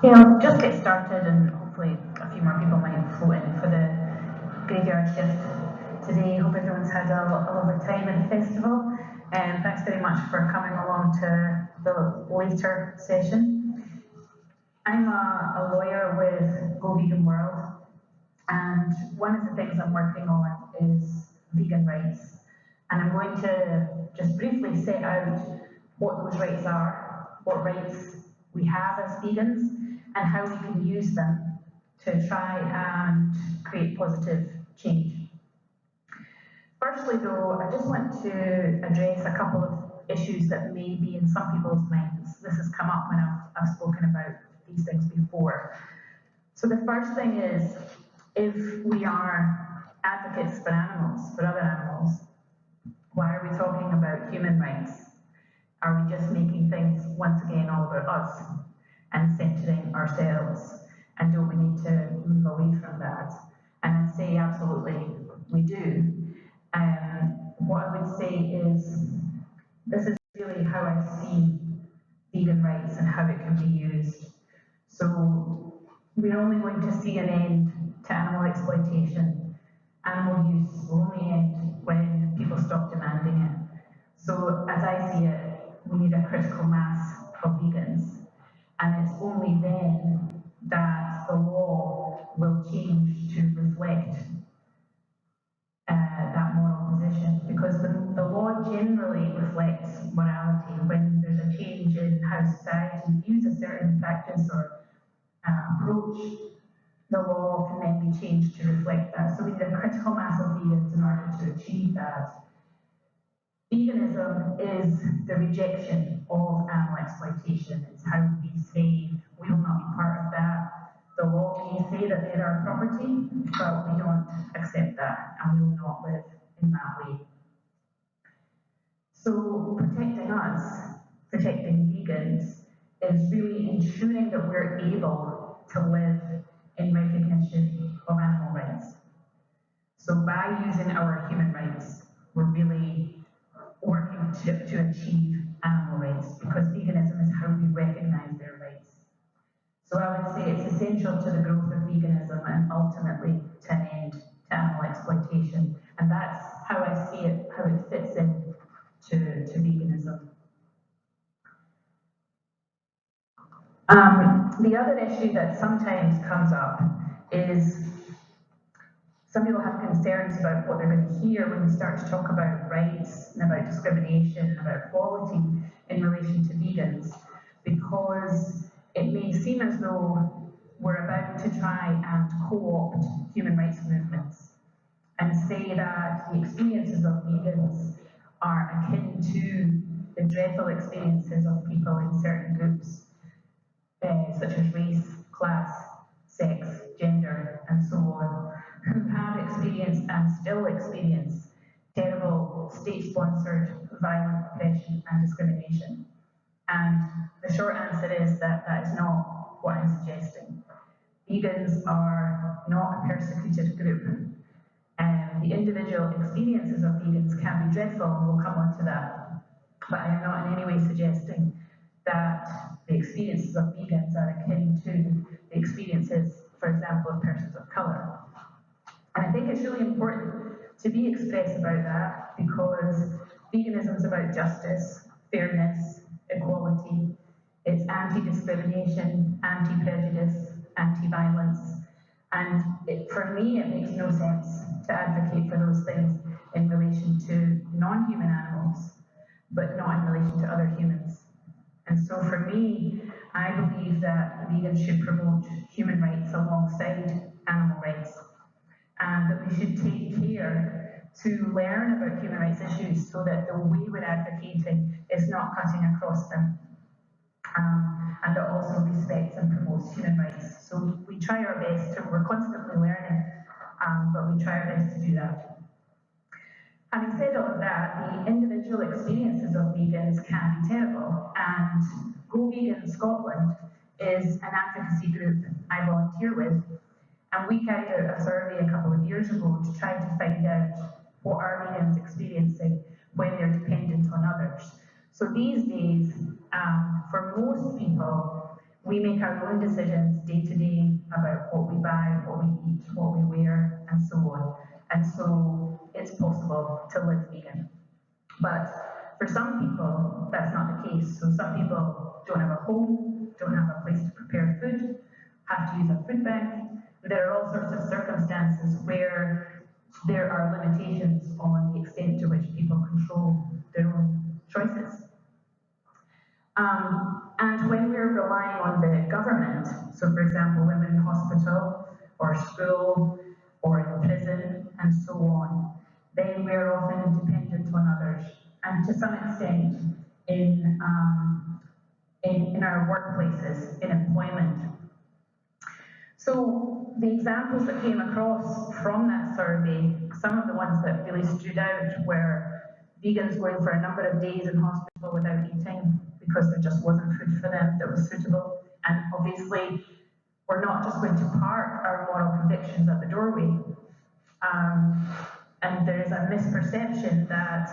Yeah, I'll just get started and hopefully a few more people might float in for the graveyard shift today. Hope everyone's had a lovely time at the festival. And thanks very much for coming along to the later session. I'm a lawyer with Go Vegan World, and one of the things I'm working on is vegan rights. And I'm going to just briefly set out what those rights are, what rights we have as vegans, and how we can use them to try and create positive change. Firstly, though, I just want to address a couple of issues that may be in some people's minds. This has come up when I've spoken about these things before. So the first thing is, if we are advocates for animals, for other animals, why are we talking about human rights? Are we just making things, once again, all about us and centering ourselves? And don't we need to move away from that? And I'd say absolutely we do. What I would say is, this is really how I see vegan rights and how it can be used. So we're only going to see an end to animal exploitation. Animal use will only end when people stop demanding it. So as I see it, we need a critical mass of vegans. And it's only then that the law will change to reflect that moral position, because the law generally reflects morality. When there's a change in how society views a certain practice or approach, the law can then be changed to reflect that. So we need a critical mass of vegans in order to achieve that. Veganism is the rejection of animal exploitation. It's how we say we will not be part of that. The law may say that they're our property, but we don't accept that, and we will not live in that way. So protecting us, protecting vegans, is really ensuring that we're able to live in recognition of animal rights. So by using our human rights, we're really working to achieve animal rights, because veganism is how we recognize their rights. So I would say it's essential to the growth of veganism and ultimately to an end to animal exploitation. And that's how I see it, how it fits in to veganism. The other issue that sometimes comes up is some people have concerns about what they're going to hear when we start to talk about rights and about discrimination and about equality in relation to vegans, because it may seem as though we're about to try and co-opt human rights movements and say that the experiences of vegans are akin to the dreadful experiences of people in certain groups, such as race, class, sex, gender, and so on, who have experienced and still experience terrible state-sponsored violent oppression and discrimination. And the short answer is that that is not what I'm suggesting. Vegans are not a persecuted group. The individual experiences of vegans can be dreadful, and we'll come on to that. But I am not in any way suggesting that the experiences of vegans are akin to the experiences, for example, of persons of colour. And I think it's really important to be express about that, because veganism is about justice, fairness, equality. It's anti-discrimination, anti-prejudice, anti-violence. And for me, it makes no sense to advocate for those things in relation to non-human animals, but not in relation to other humans. And so for me, I believe that vegans should promote human rights alongside animal rights, and that we should take care to learn about human rights issues so that the way we're advocating is not cutting across them, and that also respects and promotes human rights. So we try our best we're constantly learning, but we try our best to do that. Having said all of that, the individual experiences of vegans can be terrible, and Go Vegan Scotland is an advocacy group I volunteer with, and we carried out a survey a couple of years ago to try to find out what are vegans experiencing when they're dependent on others. So these days, for most people, we make our own decisions day to day about what we buy, what we eat, what we wear, and so on. And so it's possible to live vegan. But for some people, that's not the case. So some people don't have a home, don't have a place to prepare food, have to use a food bank. There are all sorts of circumstances where there are limitations on the extent to which people control their own choices. And when we're relying on the government, so for example, when we're in hospital or school or in prison and so on, then we're often dependent on others, and to some extent in our workplaces, in employment. So the examples that came across from that survey, some of the ones that really stood out were vegans going for a number of days in hospital without eating because there just wasn't food for them that was suitable. And obviously, we're not just going to park our moral convictions at the doorway. And there's a misperception that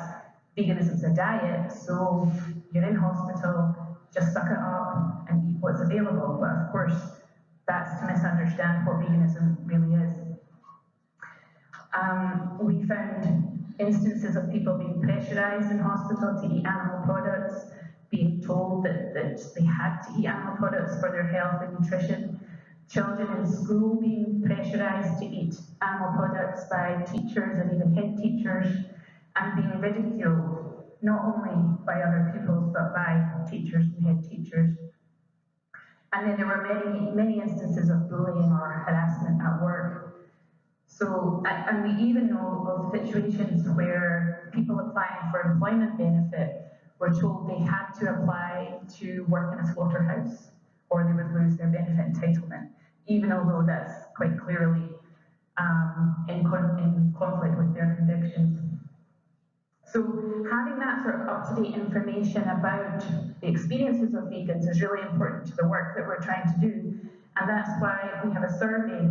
veganism is a diet, so you're in hospital, just suck it up and eat what's available. But of course, that's to misunderstand what veganism really is. We found instances of people being pressurized in hospital to eat animal products, being told that they had to eat animal products for their health and nutrition, children in school being pressurized to eat animal products by teachers and even head teachers, and being ridiculed, not only by other pupils, but by teachers and head teachers. And then there were many instances of bullying or harassment at work. So, and we even know of situations where people applying for employment benefit were told they had to apply to work in a slaughterhouse or they would lose their benefit entitlement, even although that's quite clearly in conflict with their convictions. So having that sort of up-to-date information about the experiences of vegans is really important to the work that we're trying to do, and that's why we have a survey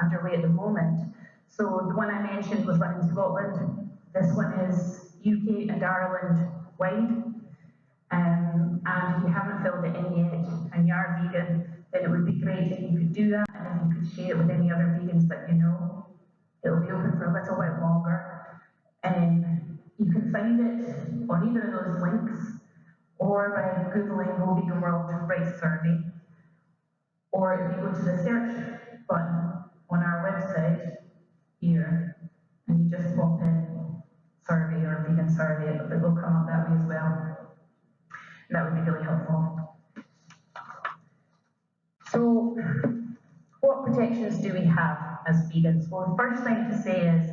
underway at the moment. So the one I mentioned was run in Scotland. This one is UK and Ireland wide. And if you haven't filled it in yet and you are vegan, then it would be great if you could do that and if you could share it with any other vegans that you know. It'll be open for a little while longer. And you can find it on either of those links or by Googling Go Vegan World Rights Survey, or if you go to the search button on our website here and you just pop in survey or vegan survey, it will come up that way as well. That would be really helpful. So, what protections do we have as vegans? Well, the first thing to say is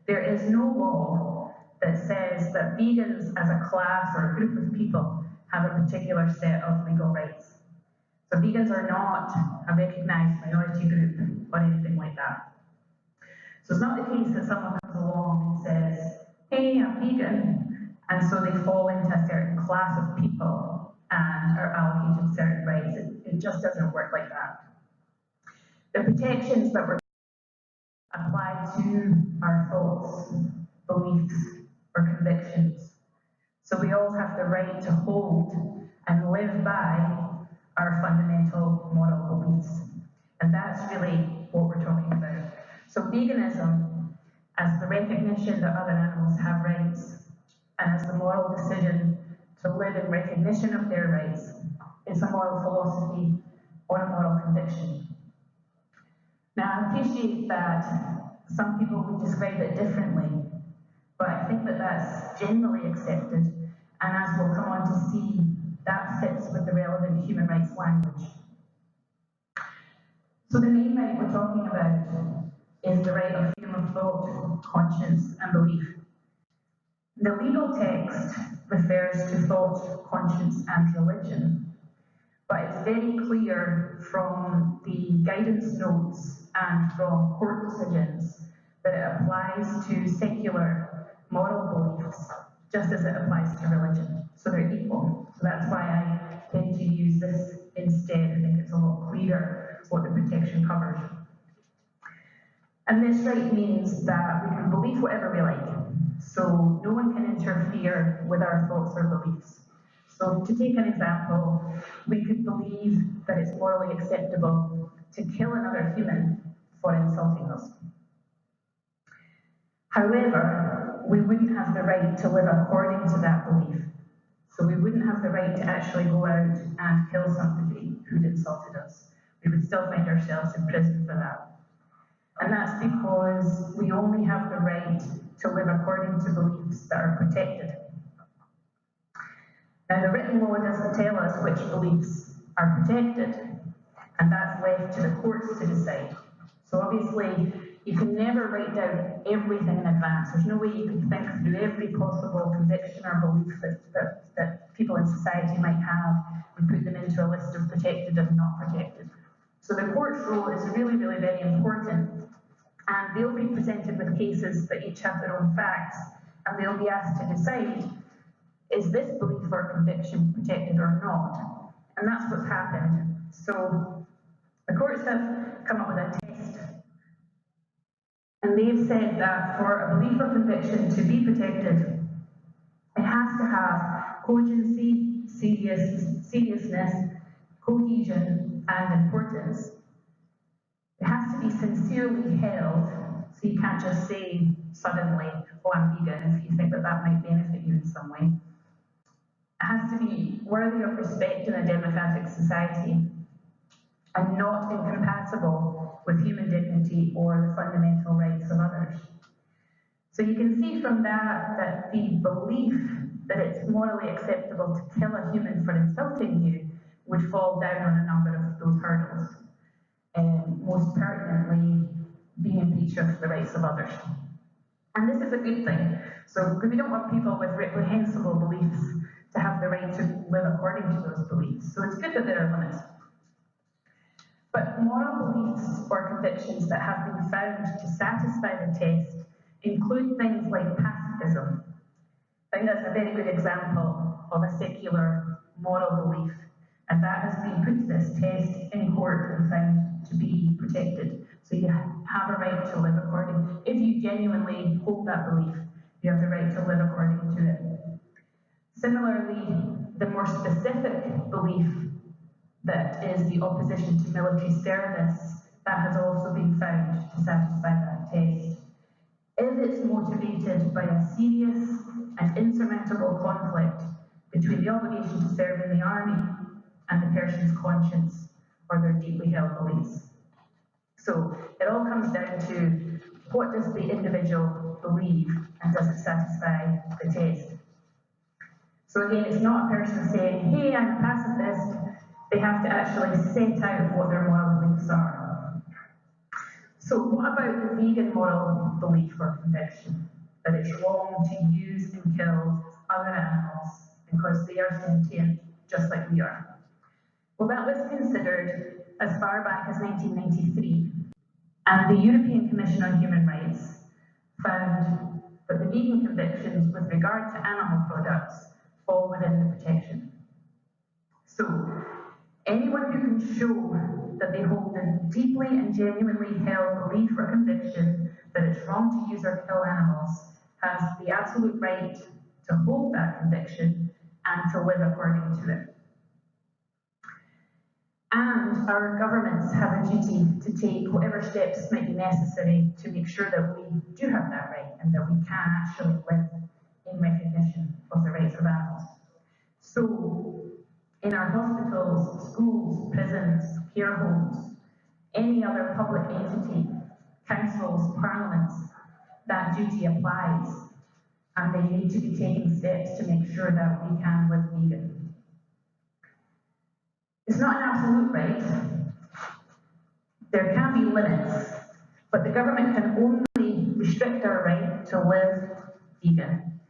there is no law that says that vegans as a class or a group of people have a particular set of legal rights. So vegans are not a recognised minority group or anything like that. So it's not the case that someone comes along and says, hey, I'm vegan, and so they fall into a certain class of people and are allocated certain rights. It just doesn't work like that. The protections that were applied to our thoughts, beliefs, or convictions. So we all have the right to hold and live by our fundamental moral beliefs. And that's really what we're talking about. So veganism, as the recognition that other animals have rights, and as the moral decision to live in recognition of their rights, is a moral philosophy or a moral conviction. Now, I appreciate that some people would describe it differently, but I think that that's generally accepted, and as we'll come on to see, that fits with the relevant human rights language. So the main right we're talking about is the right of freedom of thought, conscience, and belief. The legal text refers to thought, conscience, and religion, but it's very clear from the guidance notes and from court decisions that it applies to secular moral beliefs just as it applies to religion. So they're equal. So that's why I tend to use this instead. I think it's a lot clearer what the protection covers. And this right means that we can believe whatever we like. So no one can interfere with our thoughts or beliefs. So to take an example, we could believe that it's morally acceptable to kill another human for insulting us. However, we wouldn't have the right to live according to that belief. So we wouldn't have the right to actually go out and kill somebody who'd insulted us. We would still find ourselves in prison for that. And that's because we only have the right to live according to beliefs that are protected. Now, the written law doesn't tell us which beliefs are protected, and that's left to the courts to decide. So obviously, you can never write down everything in advance. There's no way you can think through every possible conviction or belief that people in society might have and put them into a list of protected and not protected. So the court's role is really, really very important, and they'll be presented with cases that each have their own facts, and they'll be asked to decide, is this belief or conviction protected or not? And that's what's happened. So the courts have come up with a test, and they've said that for a belief or conviction to be protected, it has to have cogency, seriousness, cohesion, and importance. It has to be sincerely held, so you can't just say suddenly, oh, I'm vegan, if you think that that might benefit you in some way. It has to be worthy of respect in a democratic society and not incompatible with human dignity or the fundamental rights of others. So you can see from that the belief that it's morally acceptable to kill a human for insulting you would fall down on a number of those hurdles, and most pertinently, being in breach of the rights of others. And this is a good thing. So we don't want people with reprehensible beliefs to have the right to live according to those beliefs. So it's good that there are limits. But moral beliefs or convictions that have been found to satisfy the test include things like pacifism. I think that's a very good example of a secular moral belief, and that has been put to this test in court and found to be protected. So you have a right to live according. If you genuinely hold that belief, you have the right to live according to it. Similarly, the more specific belief that is the opposition to military service, that has also been found to satisfy that test. If it's motivated by a serious and insurmountable conflict between the obligation to serve in the army and the person's conscience or their deeply held beliefs. So it all comes down to, what does the individual believe, and does it satisfy the test? So again, it's not a person saying, hey, I'm a pacifist. They have to actually set out what their moral beliefs are. So what about the vegan moral belief or conviction? That it's wrong to use and kill other animals because they are sentient, just like we are. Well, that was considered as far back as 1993, and the European Commission on Human Rights found that the vegan convictions with regard to animal products fall within the protection. So, anyone who can show that they hold a deeply and genuinely held belief or conviction that it's wrong to use or kill animals has the absolute right to hold that conviction and to live according to it. And our governments have a duty to take whatever steps might be necessary to make sure that we do have that right and that we can actually live in recognition of the rights of animals. So, in our hospitals, schools, prisons, care homes, any other public entity, councils, parliaments, that duty applies, and they need to be taking steps to make sure that we can live vegan. It's not an absolute right. There can be limits, but the government can only restrict our right to live vegan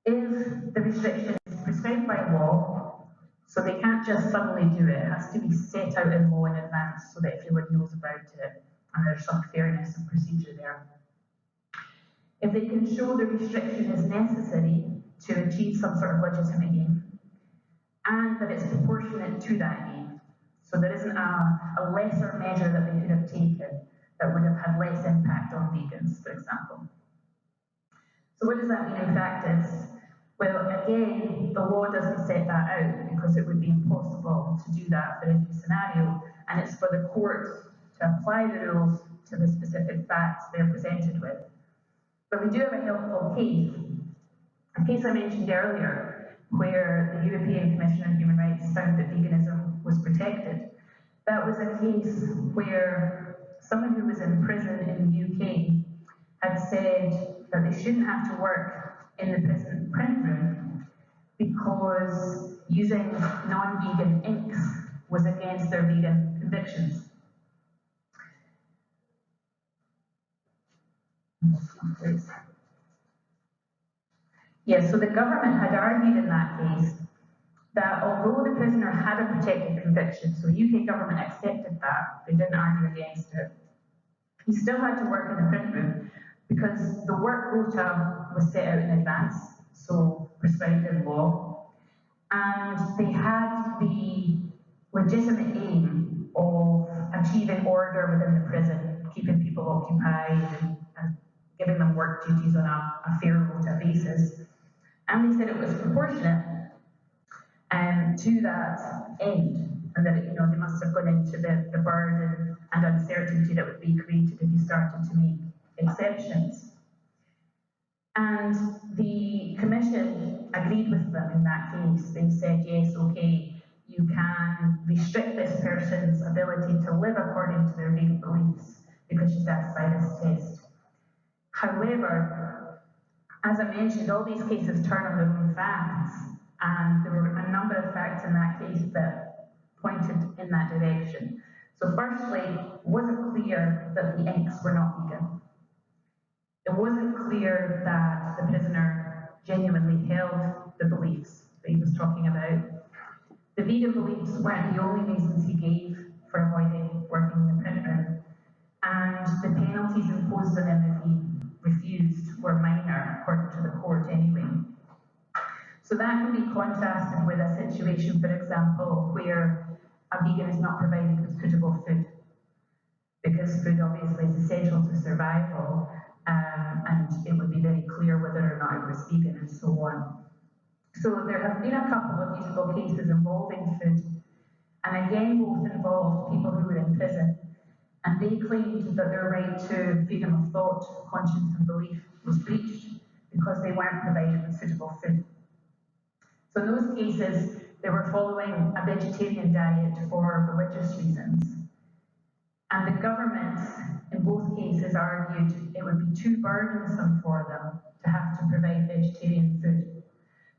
if the restriction is prescribed by law. So they can't just suddenly do it. It has to be set out in law in advance so that everyone knows about it and there's some fairness and procedure there. If they can show the restriction is necessary to achieve some sort of legitimate aim, and that it's proportionate to that aim. So there isn't a lesser measure that they could have taken that would have had less impact on vegans, for example. So what does that mean in practice? Well, again, the law doesn't set that out because it would be impossible to do that for every scenario, and it's for the court to apply the rules to the specific facts they're presented with. But we do have a helpful case, a case I mentioned earlier, where the European Commission on Human Rights found that veganism was protected. That was a case where someone who was in prison in the UK had said that they shouldn't have to work in the prison print room because using non-vegan inks was against their vegan convictions. Yeah, so the government had argued in that case that although the prisoner had a protected conviction, so the UK government accepted that, they didn't argue against it, he still had to work in the print room because the work quota was set out in advance, so prescribed in law, and they had the legitimate aim of achieving order within the prison, keeping people occupied and giving them work duties on a fair rota basis. And they said it was proportionate to that end, and that they must have gone into the burden and uncertainty that would be created if you started to make exceptions. And the Commission agreed with them in that case. They said, yes, okay, you can restrict this person's ability to live according to their vegan beliefs because you satisfy this test. However, as I mentioned, all these cases turn on their own facts, and there were a number of facts in that case that pointed in that direction. So firstly, it wasn't clear that the inks were not vegan. It wasn't clear that the prisoner genuinely held the beliefs that he was talking about. The vegan beliefs weren't the only reasons he gave for avoiding working in the print room, and the penalties imposed on him if he refused were minor, according to the court anyway. So that can be contrasted with a situation, for example, where a vegan is not provided with suitable food, because food obviously is essential to survival, and it would be very clear whether or not it was vegan and so on. So there have been a couple of useful cases involving food, and again both involved people who were in prison, and they claimed that their right to freedom of thought, conscience and belief was breached because they weren't provided with suitable food. So in those cases, they were following a vegetarian diet for religious reasons. And the government, in both cases, argued it would be too burdensome for them to have to provide vegetarian food.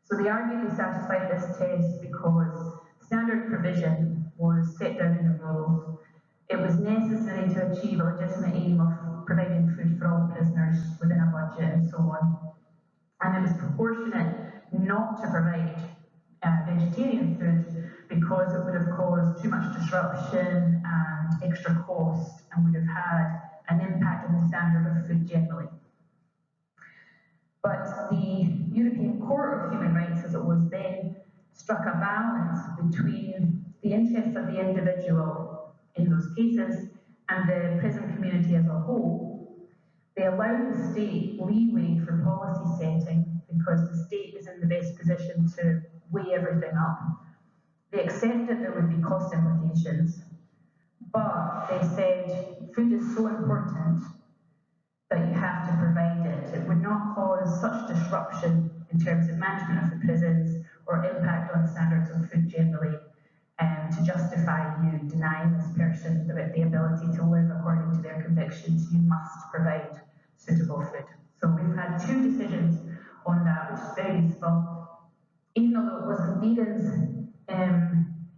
So they argued they satisfied this test because standard provision was set down in the rules. It was necessary to achieve a legitimate aim of providing food for all prisoners within a budget and so on. And it was proportionate not to provide vegetarian food because it would have caused too much disruption and extra cost and would have had an impact on the standard of food generally. But the European Court of Human Rights, as it was then, struck a balance between the interests of the individual in those cases and the prison community as a whole. They allowed the state leeway for policy setting because the state is in the best position to weigh everything up. They accepted there would be cost implications, but they said food is so important that you have to provide it. It would not cause such disruption in terms of management of the prisons or impact on standards of food generally to justify you denying this person the ability to live according to their convictions. You must provide suitable food. So we've had two decisions on that, which is very useful. Even although it wasn't vegans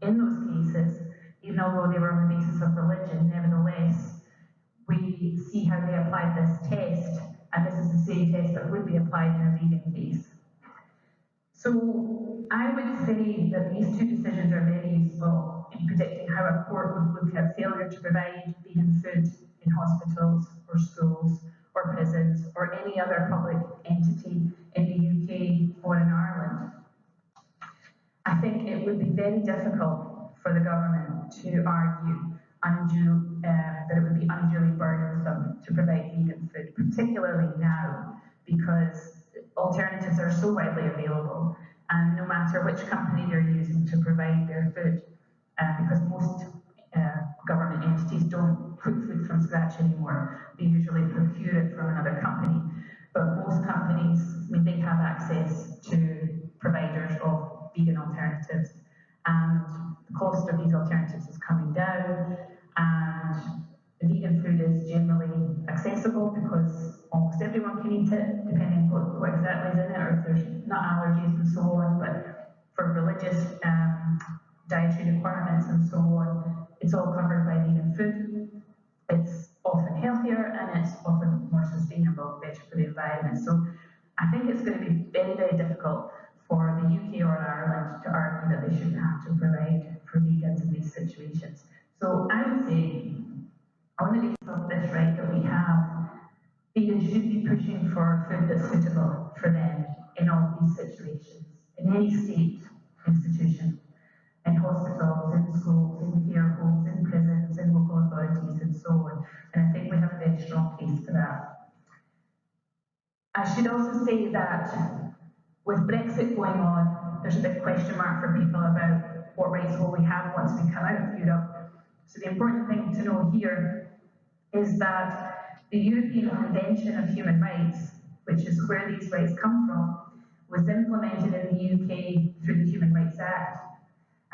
in those cases, even although they were on the basis of religion, nevertheless, we see how they applied this test, and this is the same test that would be applied in a vegan case. So I would say that these two decisions are very useful in predicting how a court would look at failure to provide vegan food in hospitals or schools or prisons or any other public entity in the UK or in Ireland. I think it would be very difficult for the government to argue that it would be unduly burdensome to provide vegan food, particularly now, because alternatives are so widely available, and no matter which company they're using to provide their food, because most government entities don't cook food from scratch anymore. They usually procure it from another company. But most companies, I mean, they have access to providers of vegan alternatives, and the cost of these alternatives is coming down, and the vegan food is generally accessible because almost everyone can eat it, depending what exactly is in it, or if there's nut allergies and so on. But for religious dietary requirements and so on, it's all covered by vegan food. It's often healthier and it's often more sustainable, better for the environment. So I think it's going to be very, very difficult for the UK or Ireland to argue that they shouldn't have to provide for vegans in these situations. So I would say, on the basis of this right that we have, vegans should be pushing for food that's suitable for them in all these situations, in any state institution, in hospitals, in schools, in care homes, in prisons, in local authorities, and so on. And I think we have a very strong case for that. I should also say that with Brexit going on, there's a big question mark for people about what rights will we have once we come out of Europe. So the important thing to know here is that the European Convention of Human Rights, which is where these rights come from, was implemented in the UK through the Human Rights Act,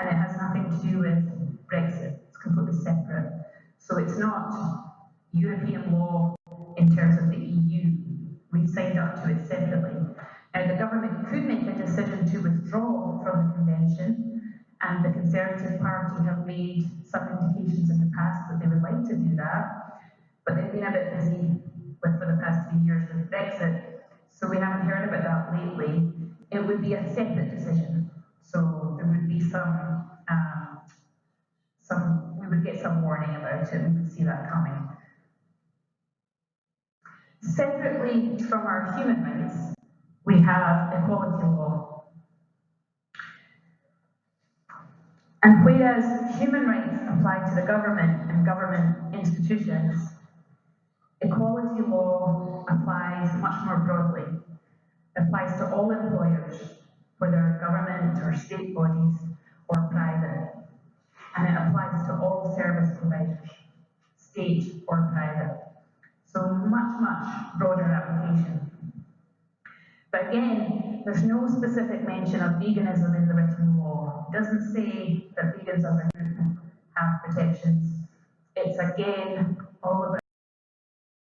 and it has nothing to do with Brexit. It's completely separate. So it's not European law in terms of the EU. We signed up to it separately. Now, the government could make a decision to withdraw from the convention, and the Conservative Party have made some indications in the past that they would like to do that, but they've been a bit busy for the past few years with Brexit, so we haven't heard about that lately. It would be a separate decision, so there would be we would get some warning about it, we would see that coming. Separately from our human rights, we have equality law. And whereas human rights apply to the government and government institutions, equality law applies much more broadly. It applies to all employers, whether government or state bodies or private. And it applies to all service providers, state or private. So much, much broader application. But again, there's no specific mention of veganism in the written law. It doesn't say that vegans as a group have protections. It's again all about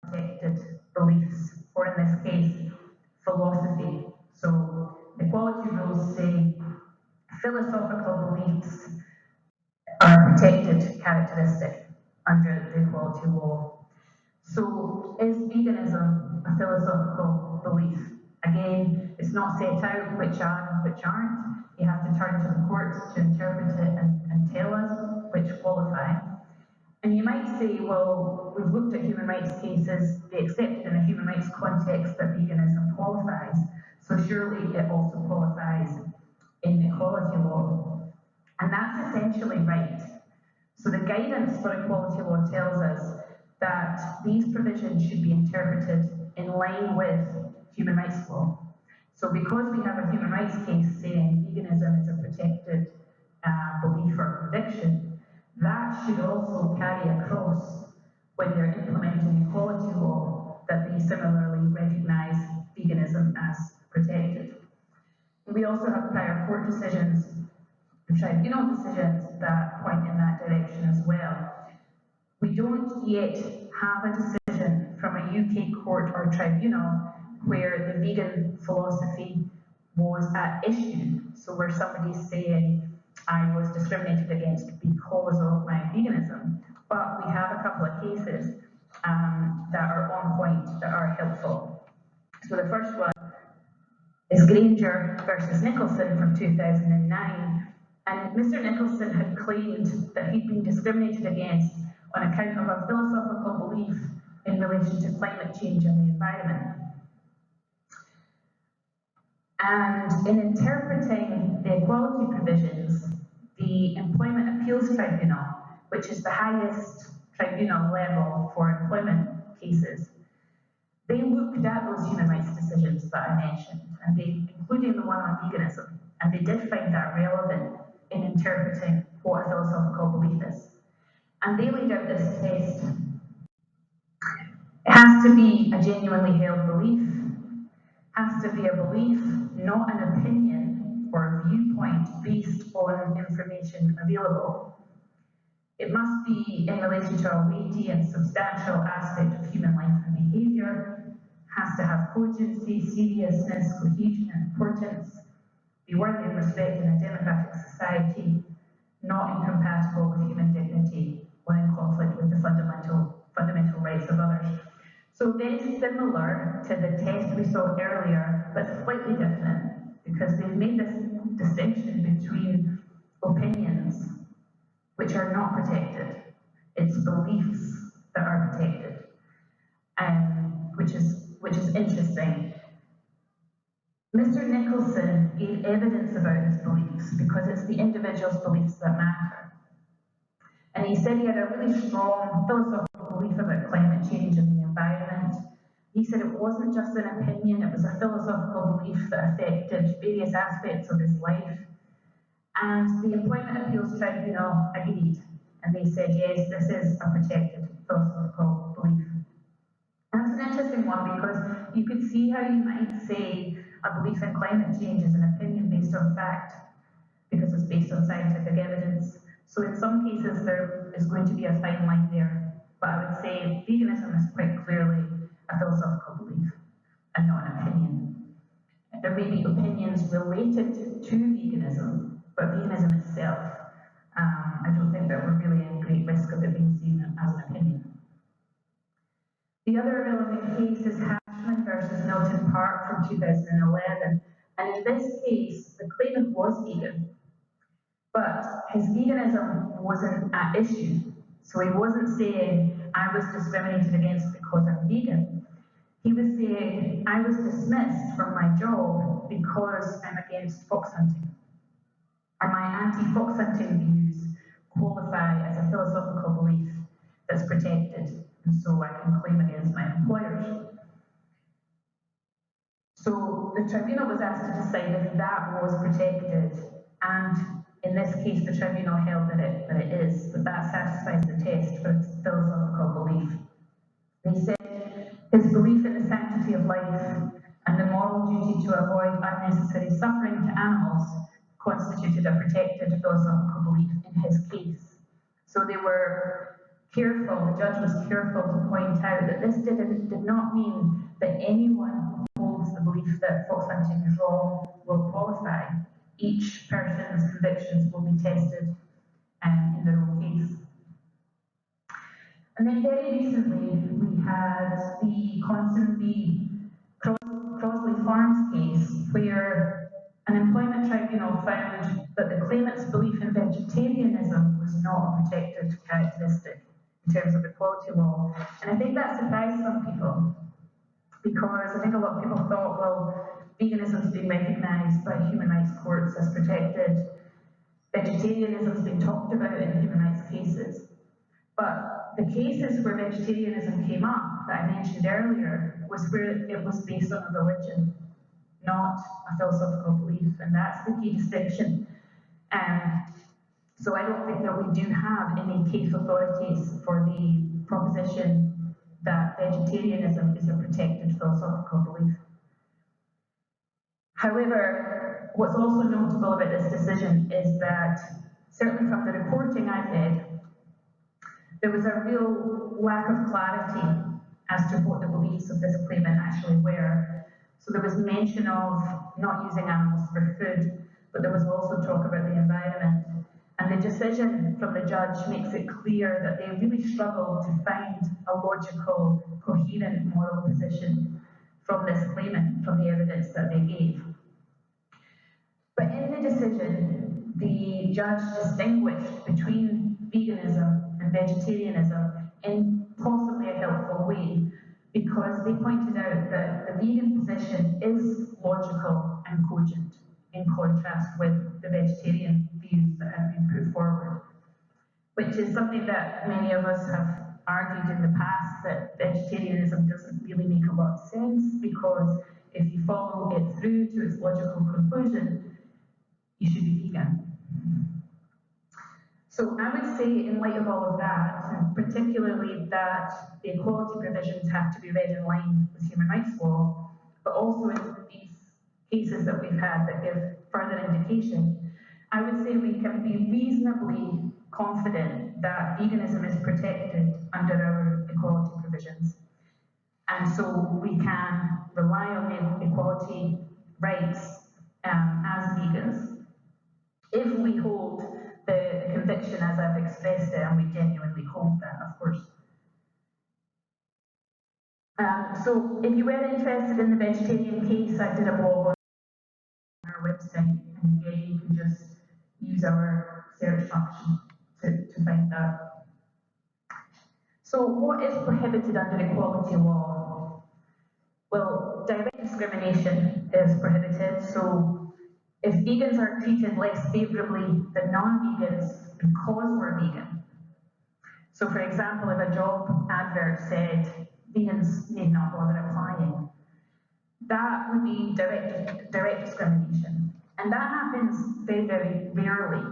protected beliefs, or in this case, philosophy. So equality rules say philosophical beliefs are a protected characteristic under the equality law. So is veganism a philosophical belief? Again, it's not set out which are and which aren't. You have to turn to the courts to interpret it and tell us which qualify. And you might say, well, we've looked at human rights cases, they accepted in a human rights context that veganism qualifies, so surely it also qualifies in equality law. And that's essentially right. So the guidance for equality law tells us that these provisions should be interpreted in line with human rights law. So because we have a human rights case saying veganism is a protected belief or conviction, that should also carry across when they're implementing equality law, that they similarly recognise veganism as protected. We also have prior court decisions, tribunal decisions that point in that direction as well. We don't yet have a decision from a UK court or tribunal where the vegan philosophy was at issue. So where somebody's saying, I was discriminated against because of my veganism. But we have a couple of cases that are on point, that are helpful. So the first one is Granger versus Nicholson from 2009. And Mr. Nicholson had claimed that he'd been discriminated against on account of a philosophical belief in relation to climate change and the environment. And in interpreting the equality provisions, the Employment Appeals Tribunal, which is the highest tribunal level for employment cases, they looked at those human rights decisions that I mentioned, and including the one on veganism, and they did find that relevant in interpreting what a philosophical belief is. And they laid out this test. It has to be a genuinely held belief, has to be a belief, not an opinion or a viewpoint based on information available. It must be in relation to a weighty and substantial aspect of human life and behaviour, has to have cogency, seriousness, cohesion and importance, be worthy of respect in a democratic society, not incompatible with human dignity or in conflict with the fundamental rights of others. So very similar to the test we saw earlier, but slightly different, because they've made this distinction between opinions, which are not protected. It's beliefs that are protected, which is interesting. Mr. Nicholson gave evidence about his beliefs because it's the individual's beliefs that matter. And he said he had a really strong philosophical belief about climate change and the environment. He said it wasn't just an opinion, it was a philosophical belief that affected various aspects of his life. And the Employment Appeals Tribunal agreed, and they said, yes, this is a protected philosophical belief. And it's an interesting one because you could see how you might say a belief in climate change is an opinion based on fact, because it's based on scientific evidence. So in some cases there is going to be a fine line there, but I would say veganism is quite clearly a philosophical belief and not an opinion. There may be opinions related to veganism, but veganism itself, I don't think that we're really in great risk of it being seen as an opinion. The other relevant case is Hashman versus Milton Park from 2011, and in this case, the claimant was vegan, but his veganism wasn't at issue. So he wasn't saying, I was discriminated against because I'm vegan. He was saying, I was dismissed from my job because I'm against fox hunting. And my anti-fox hunting views qualify as a philosophical belief that's protected, and so I can claim against my employers. So the tribunal was asked to decide if that was protected, and in this case the tribunal held that it is, that satisfies the test for its philosophical belief. They said his belief in the sanctity of life and the moral duty to avoid unnecessary suffering to animals constituted a protected philosophical belief in his case. So they were careful, the judge was careful to point out that this did not mean that anyone who holds the belief that fox hunting is wrong will qualify. Each person's convictions will be tested in their own case. And then very recently, we had the Constant v. Crosley Farms case, where an employment tribunal found that the claimant's belief in vegetarianism was not a protected characteristic in terms of equality law. And I think that surprised some people, because I think a lot of people thought, well, veganism's been recognised by human rights courts as protected, vegetarianism's been talked about in human rights cases. But the cases where vegetarianism came up, that I mentioned earlier, was where it was based on a religion, not a philosophical belief, and that's the key distinction. So I don't think that we do have any case authorities for the proposition that vegetarianism is a protected philosophical belief. However, what's also notable about this decision is that, certainly from the reporting I've read, there was a real lack of clarity as to what the beliefs of this claimant actually were. So there was mention of not using animals for food, but there was also talk about the environment. And the decision from the judge makes it clear that they really struggled to find a logical, coherent moral position from this claimant, from the evidence that they gave. But in the decision, the judge distinguished between veganism and vegetarianism in possibly a helpful way, because they pointed out that the vegan position is logical and cogent, in contrast with the vegetarian views that have been put forward, which is something that many of us have argued in the past that vegetarianism doesn't really make a lot of sense, because if you follow it through to its logical conclusion, you should be vegan. So I would say, in light of all of that, and particularly that the equality provisions have to be read in line with human rights law, but also in these cases that we've had that give further indication, I would say we can be reasonably confident that veganism is protected under our equality provisions. And so we can rely on the equality rights as vegans if we hold the conviction as I've expressed it, and we genuinely hold that, of course. So if you were interested in the vegetarian case, I did a blog on our website, and again, you can just use our search function to find that. So what is prohibited under equality law? Well, direct discrimination is prohibited, so if vegans are treated less favourably than non-vegans because we're vegan. So for example, if a job advert said vegans need not bother applying, that would be direct discrimination. And that happens very, very rarely,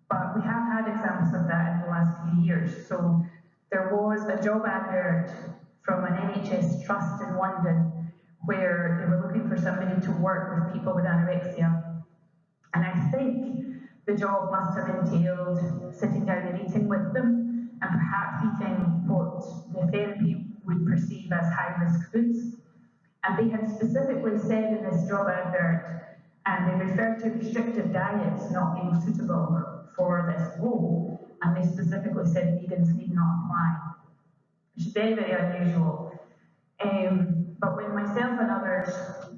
but we have had examples of that in the last few years. So there was a job advert from an NHS trust in London where they were looking for somebody to work with people with anorexia. And I think the job must have entailed sitting down and eating with them, and perhaps eating what the therapy would perceive as high-risk foods. And they had specifically said in this job advert, and they referred to restrictive diets not being suitable for this role, and they specifically said vegans need not apply, which is very, very unusual. But when myself and others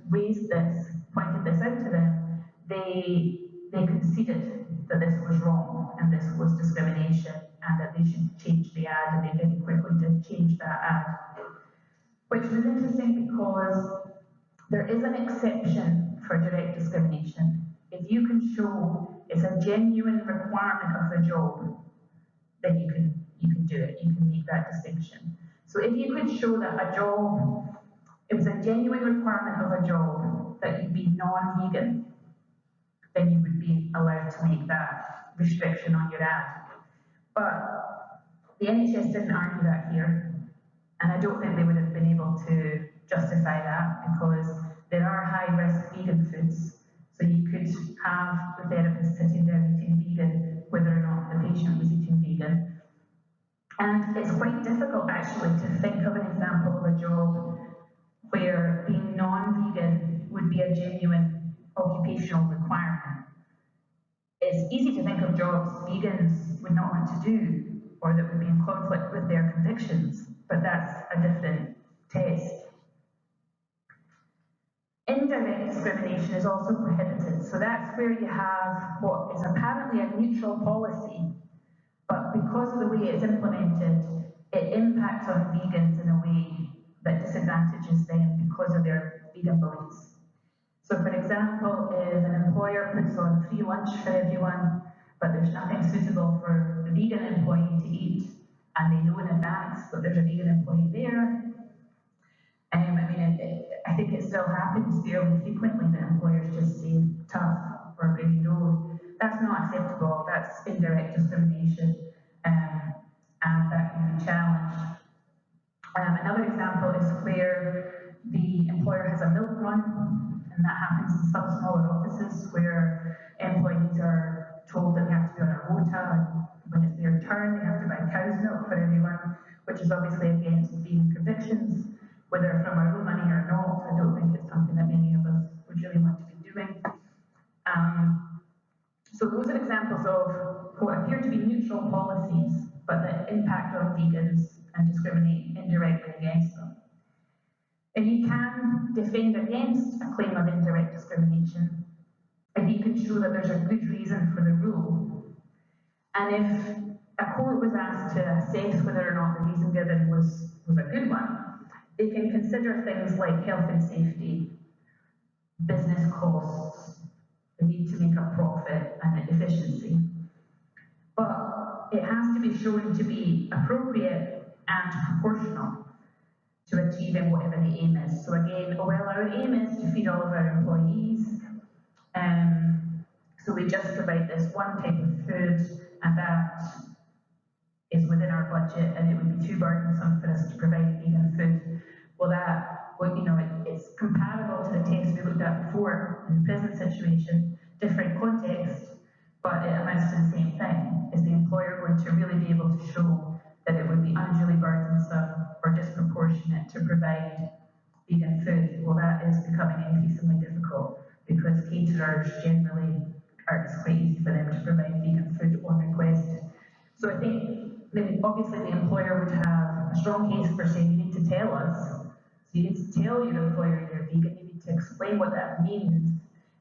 raised this, pointed this out to them, they conceded that this was wrong and this was discrimination and that they should change the ad, and they very quickly did change that ad. Which was interesting because there is an exception for direct discrimination. If you can show it's a genuine requirement of the job, then you can do it, you can make that distinction. So if you could show that a job, it was a genuine requirement of a job that you be non-vegan, then you would be allowed to make that restriction on your ad. But the NHS didn't argue that here, and I don't think they would have been able to justify that, because there are high-risk vegan foods. So you could have the therapist sitting there eating vegan, whether or not the patient was eating vegan. And it's quite difficult, actually, to think of an example of a job where being non-vegan would be a genuine occupational requirement. It's easy to think of jobs vegans would not want to do, or that would be in conflict with their convictions, but that's a different test. Indirect discrimination is also prohibited, so that's where you have what is apparently a neutral policy, but because of the way it's implemented, it impacts on vegans in a way that disadvantages them because of their vegan beliefs. So for example, if an employer puts on free lunch for everyone, but there's nothing suitable for the vegan employee to eat, and they know in advance that there's a vegan employee there, I think it still happens fairly frequently that employers just say tough or bring your own. That's not acceptable, that's indirect discrimination, and that can be challenged. Another example is where the employer has a milk run, and that happens in some smaller offices where employees are told that they have to be on a rota, and when it's their turn, they have to buy cow's milk for everyone, which is obviously against vegan convictions, whether from our own money or not. I don't think it's something that many of us would really want to be doing. So those are examples of what appear to be neutral policies, but that impact on vegans and discriminate indirectly against them. And you can defend against a claim of indirect discrimination if you can show that there's a good reason for the rule. And if a court was asked to assess whether or not the reason given was a good one, they can consider things like health and safety, business costs, the need to make a profit, and efficiency. But it has to be shown to be appropriate and proportional to achieving whatever the aim is. So again, well, our aim is to feed all of our employees, so we just provide this one type of food, and that is within our budget, and it would be too burdensome for us to provide vegan food. Well, it's comparable to the test we looked at before in the present situation, different context, but it amounts to the same thing. Is the employer going to really be able to show that it would be unduly burdensome or disproportionate to provide vegan food? Well, that is becoming increasingly difficult because caterers generally it's quite easy for them to provide vegan food on request. So I think obviously the employer would have a strong case for saying you need to tell us. So you need to tell your employer you're vegan, you need to explain what that means,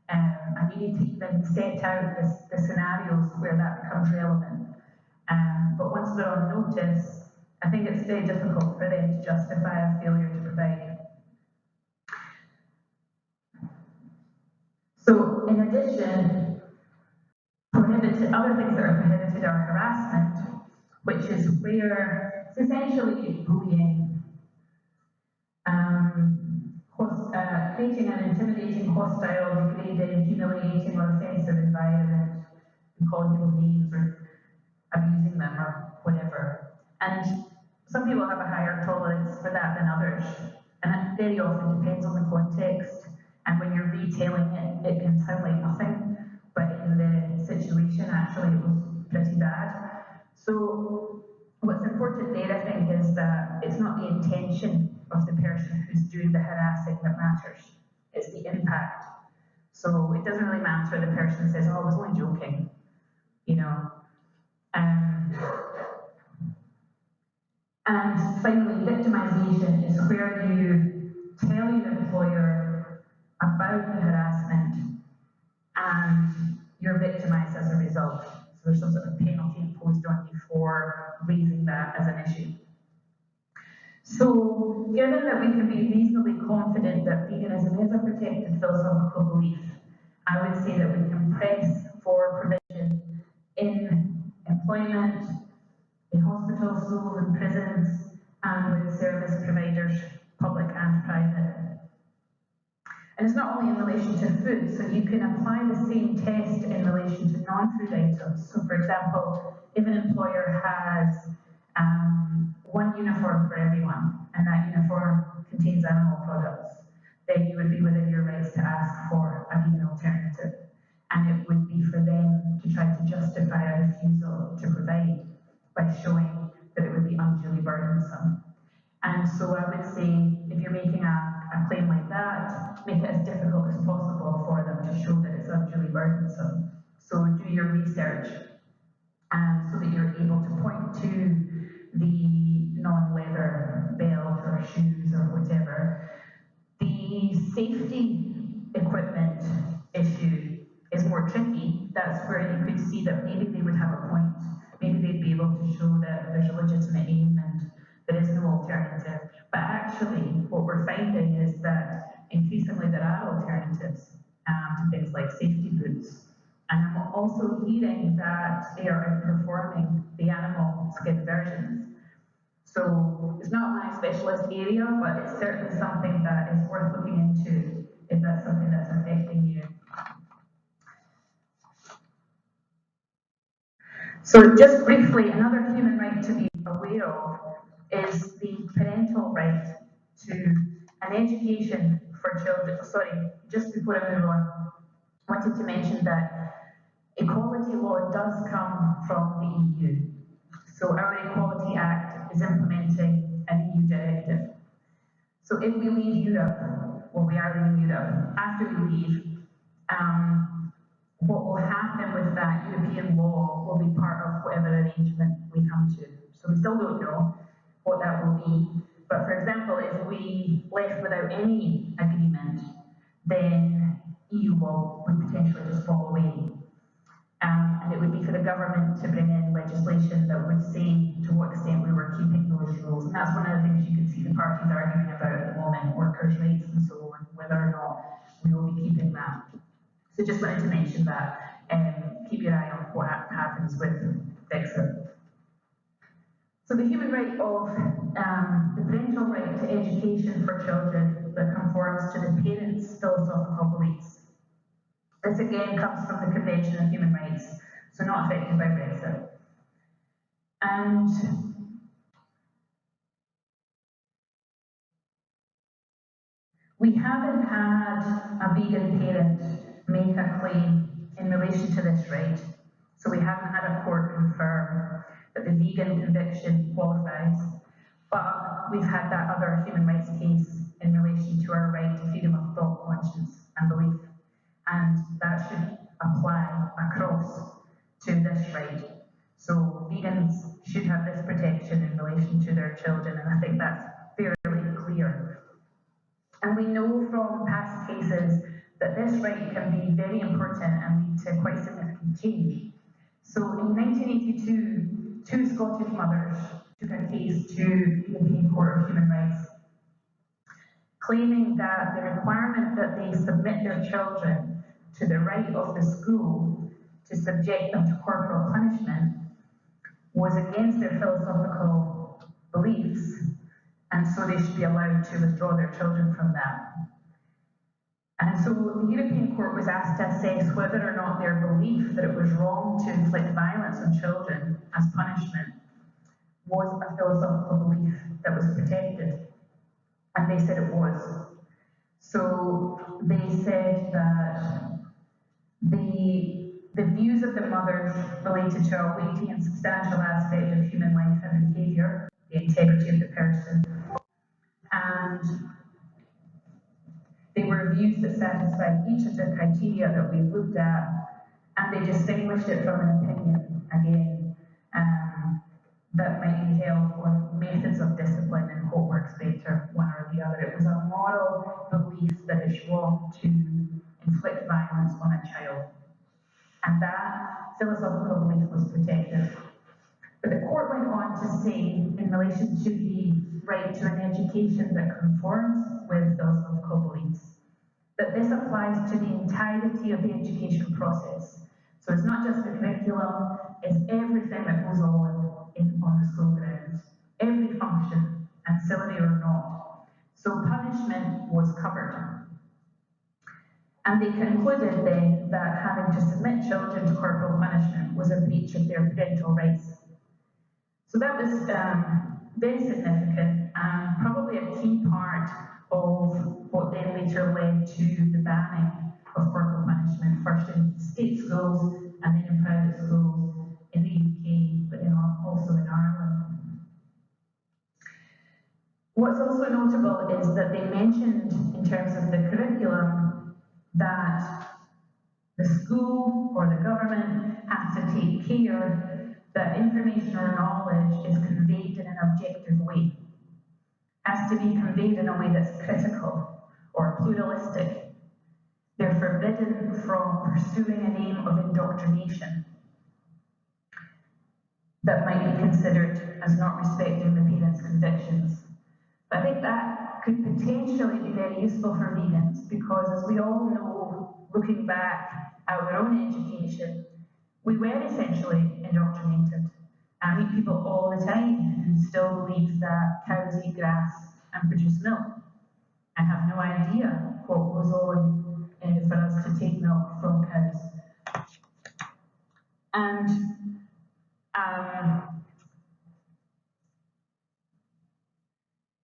and you need to even set out the scenarios where that becomes relevant. But once they're on notice, I think it's very difficult for them to justify a failure to provide. So in addition, other things that are prohibited are harassment, which is where it's essentially bullying, creating an intimidating, hostile, degrading, humiliating, or offensive environment, and calling people names or abusing them or whatever. And some people have a higher tolerance for that than others, and it very often depends on the context. And when you're retelling it, it can sound like nothing, but in the situation, actually, it was pretty bad. So what's important there, I think, is that it's not the intention of the person who's doing the harassing that matters. It's the impact. So it doesn't really matter the person says, oh, I was only joking, you know. And finally, victimization is where you tell your employer about the harassment and you're victimized as a result. So there's some sort of penalty imposed on you for raising that as an issue. So, given that we can be reasonably confident that veganism is a protected philosophical belief, I would say that we can press for provision in employment, in hospitals, schools, and prisons, and with service providers, public and private. And it's not only in relation to food, so you can apply the same test in relation to non-food items. So, for example, if an employer has one uniform for everyone, and that uniform contains animal products, then you would be within your rights to ask for a vegan alternative. And it would be for them to try to justify a refusal to provide by showing that it would be unduly burdensome. And so I would say, if you're making a claim like that, make it as difficult as possible for them to show that it's unduly burdensome. So do your research so that you're able to point to the non-leather belt or shoes or whatever. The safety equipment issue is more tricky. That's where you could see that maybe they would have a point. Maybe they'd be able to show that there's a legitimate aim and there is no alternative. But actually, what we're finding is that increasingly there are alternatives to things like safety boots. And I'm also hearing that they are outperforming the animal skin versions. So it's not my specialist area, but it's certainly something that is worth looking into if that's something that's affecting you. So just briefly, another human right to be aware of is the parental right to an education for children. Sorry, just before I move on, I wanted to mention that equality law does come from the EU. So our Equality Act is implementing an EU directive. So if we leave Europe, well, we are leaving Europe, after we leave, what will happen with that European law will be part of whatever arrangement we come to. So we still don't know what that will be. But for example, if we left without any agreement, then EU law would potentially just fall away. And it would be for the government to bring in legislation that would say to what extent we were keeping those rules. And that's one of the things you can see the parties arguing about at the moment, workers' rights and so on, whether or not we will be keeping that. So just wanted to mention that, keep your eye on what happens with Brexit. So the human right of the parental right to education for children that conforms to the parents' philosophical beliefs. This again comes from the Convention on Human Rights, so not affected by Brexit. And we haven't had a vegan parent make a claim in relation to this right. So we haven't had a court confirm that the vegan conviction qualifies, but we've had that other human rights case in relation to our right to freedom of thought, conscience and belief. And that should apply across to this right. So vegans should have this protection in relation to their children, and I think that's fairly clear. And we know from past cases that this right can be very important and lead to quite significant change. So in 1982, two Scottish mothers took a case to the European Court of Human Rights, claiming that the requirement that they submit their children to the right of the school to subject them to corporal punishment was against their philosophical beliefs, and so they should be allowed to withdraw their children from that. And so the European Court was asked to assess whether or not their belief that it was wrong to inflict violence on children as punishment was a philosophical belief that was protected. And they said it was. So they said that the views of the mothers related to a weighty and substantial aspect of human life and behaviour, the integrity of the person, and they were views that satisfied each of the criteria that we looked at, and they distinguished it from an opinion, again, that might be held on methods of discipline and what works better, one or the other. It was a moral belief that it's wrong to inflict violence on a child. And that philosophical belief was protected. But the court went on to say, in relation to the right to an education that conforms with philosophical beliefs, that this applies to the entirety of the education process. So it's not just the curriculum, it's everything that goes on the school grounds, every function, ancillary or not. So punishment was covered. And they concluded then that having to submit children to corporal punishment was a breach of their parental rights. So that was very significant and probably a key part of what then later led to the banning of corporal punishment, first in state schools and then in private schools in the UK, but then also in Ireland. What's also notable is that they mentioned, in terms of the curriculum, that the school or the government has to take care that information or knowledge is conveyed in an objective way, has to be conveyed in a way that's critical or pluralistic. They're forbidden from pursuing an aim of indoctrination that might be considered as not respecting the parents' convictions. But I think that could potentially be very useful for vegans, because as we all know, looking back at our own education, we were essentially indoctrinated. I meet people all the time who still believe that cows eat grass and produce milk, and have no idea what goes on for us to take milk from cows. And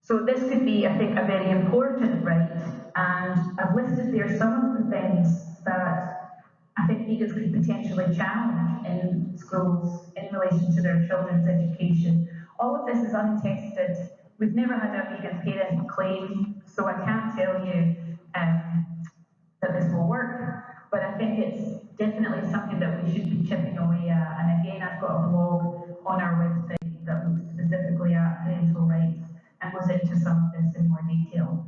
so this could be, I think, a very important right, and I've listed there some of the things that I think vegans could potentially challenge in schools in relation to their children's education. All of this is untested. We've never had a vegan parent claim, so I can't tell you that this will work, but I think it's definitely something that we should be chipping away at. And again, I've got a blog on our website that looks specifically at parental rights and goes into some of this in more detail.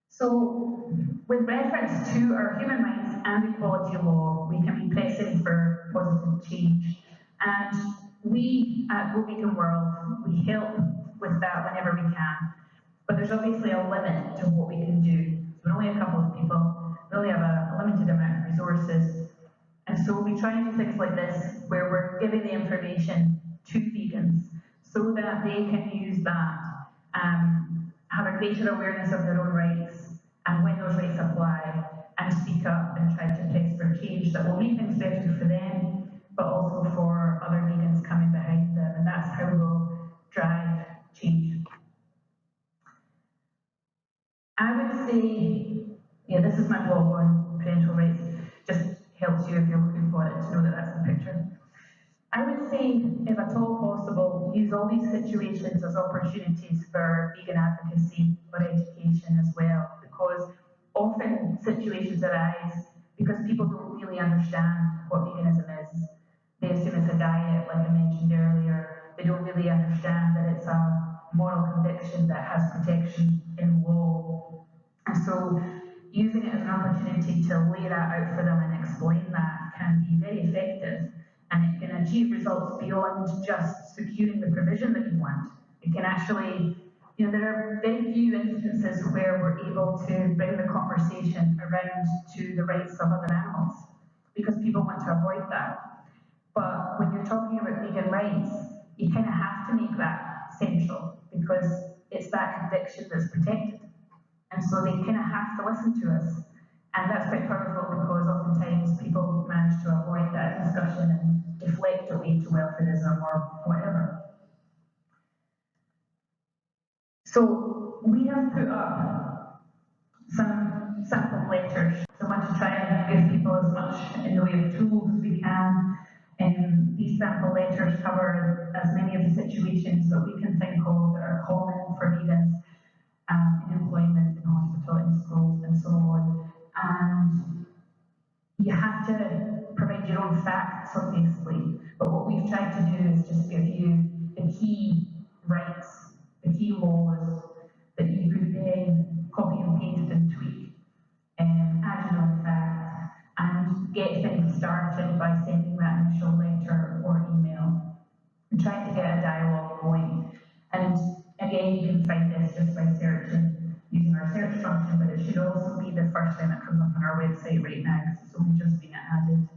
So, with reference to our human rights and equality law, we can be pressing for positive change. And we at Go Vegan World, we help with that whenever we can. But there's obviously a limit to what we can do. We're only a couple of people, we only have a limited amount of resources. And so we try and do things like this, where we're giving the information to vegans they can use that, have a greater awareness of their own rights, and when those rights apply, and speak up and try to press for change that will make things better for them, but also for other vegans coming behind them, and that's how we'll drive change. I would say, yeah, this is my blog on parental rights, just helps you if you're looking for it to know that that's the picture. I would say, if at all possible, use all these situations as opportunities for vegan advocacy or education as well, because often situations arise because people don't really understand what veganism is. They assume it's a diet, like I mentioned earlier. They don't really understand that it's a moral conviction that has protection in law. And so using it as an opportunity to lay that out for them and explain that can be very effective. And it can achieve results beyond just securing the provision that you want. It can actually, there are very few instances where we're able to bring the conversation around to the rights of other animals, because people want to avoid that. But when you're talking about vegan rights, you kind of have to make that central, because it's that conviction that's protected. And so they kind of have to listen to us. And that's quite powerful, because oftentimes people manage to avoid that discussion and deflect away to welfarism or whatever. So we have put up some sample letters. So I want to try and give people as much in the way of tools as we can. And these sample letters cover as many of the situations that we can think of that are common for vegans in employment, in hospital, in schools, and so on. And you have to provide your own facts, obviously, but what we've tried to do is just give you the key rights, the key laws that you could then copy and paste and tweak, add your own facts, and get things started by sending that initial letter or email, and trying to get a dialogue going. And again, you can find this just by searching using our search function, but it should also be the first thing that comes up on our website right now, because it's only just being added.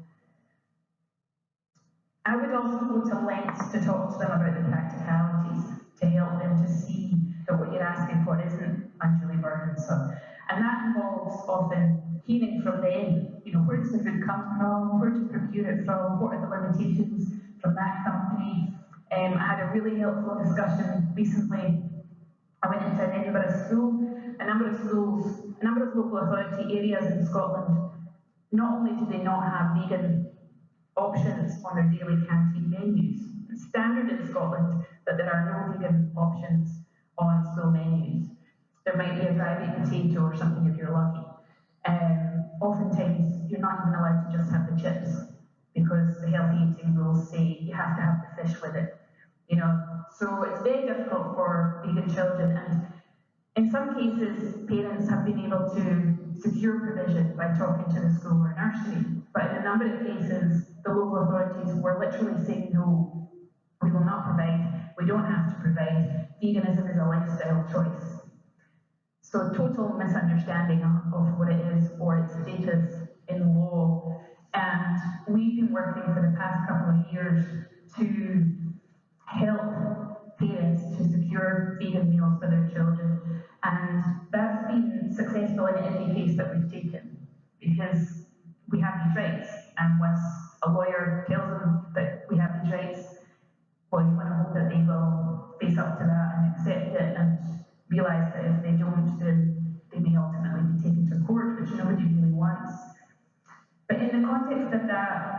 I would also go to lengths to talk to them about the practicalities, to help them to see that what you're asking for isn't unduly burdensome. And that involves often hearing from them, where does the food come from, where to procure it from, what are the limitations from that company. I had a really helpful discussion recently. I went into an Edinburgh school. A number of local authority areas in Scotland, not only do they not have vegan options on their daily canteen menus, it's standard in Scotland that there are no vegan options on school menus. There might be a dry baked potato or something if you're lucky. Oftentimes, you're not even allowed to just have the chips, because the healthy eating rules say you have to have the fish with it. So it's very difficult for vegan children, and in some cases, parents have been able to secure provision by talking to the school or nursery, but in a number of cases, the local authorities were literally saying, no, we will not provide, we don't have to provide, veganism is a lifestyle choice. So total misunderstanding of what it is or its status in law. And we've been working for the past couple of years to help parents to secure vegan meals for their children. And that's been successful in every case that we've taken, because we have these rights. And once a lawyer tells them that we have these rights, well, you want to hope that they will face up to that and accept it and realise that if they don't, then they may ultimately be taken to court, which nobody really wants. But in the context of that,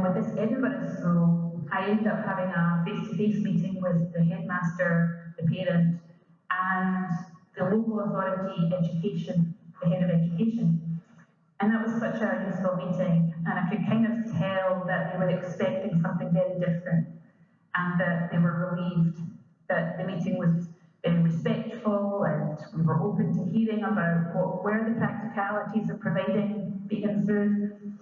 with this Edinburgh school, I ended up having a face-to-face meeting with the headmaster, the parent, and the local authority education, the head of education. And that was such a useful meeting, and I could kind of tell that they were expecting something very different, and that they were relieved that the meeting was very respectful, and we were open to hearing about what were the practicalities of providing vegan food.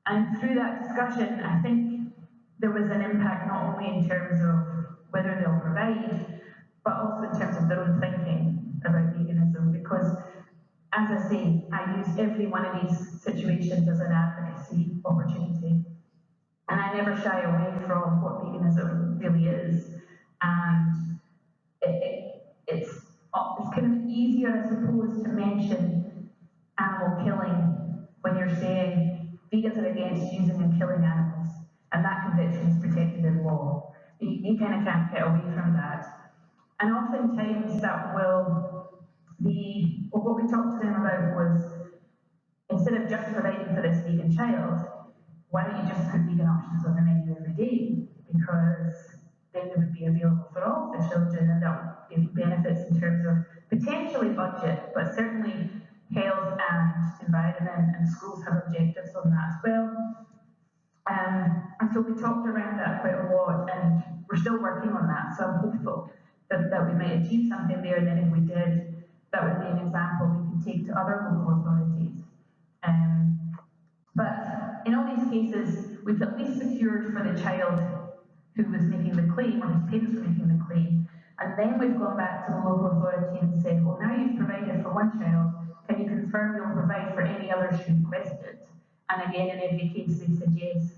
And through that discussion, I think there was an impact not only in terms of whether they'll provide, but also in terms of their own thinking about veganism, because, as I say, I use every one of these situations as an advocacy opportunity. And I never shy away from what veganism really is. And it's kind of easier, I suppose, to mention animal killing when you're saying vegans are against using and killing animals, and that conviction is protected in law. You kind of can't get away from that. And oftentimes that will be, well, what we talked to them about was, instead of just providing for this vegan child, why don't you just put vegan options on the menu every day? Because then they would be available for all the children, and that would give benefits in terms of potentially budget, but certainly health and environment, and schools have objectives on that as well. And so we talked around that quite a lot, and we're still working on that, so I'm hopeful that we might achieve something there, and then if we did, that would be an example we could take to other local authorities. But in all these cases, we've at least secured for the child who was making the claim, or whose parents were making the claim, and then we've gone back to the local authority and said, well, now you've provided for one child, can you confirm you'll provide for any others who requested? And again, in every case, they said yes.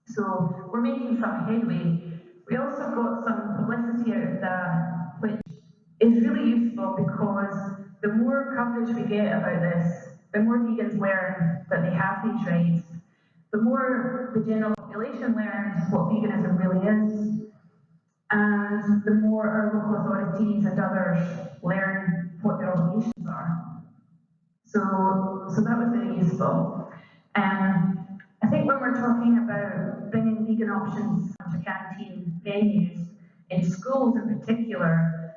So we're making some headway. We also got some publicity out of that, which is really useful, because the more coverage we get about this, the more vegans learn that they have these rights, the more the general population learns what veganism really is, and the more our local authorities and others learn what their obligations are. So that was very useful. I think when we're talking about bringing vegan options to canteen venues, in schools in particular,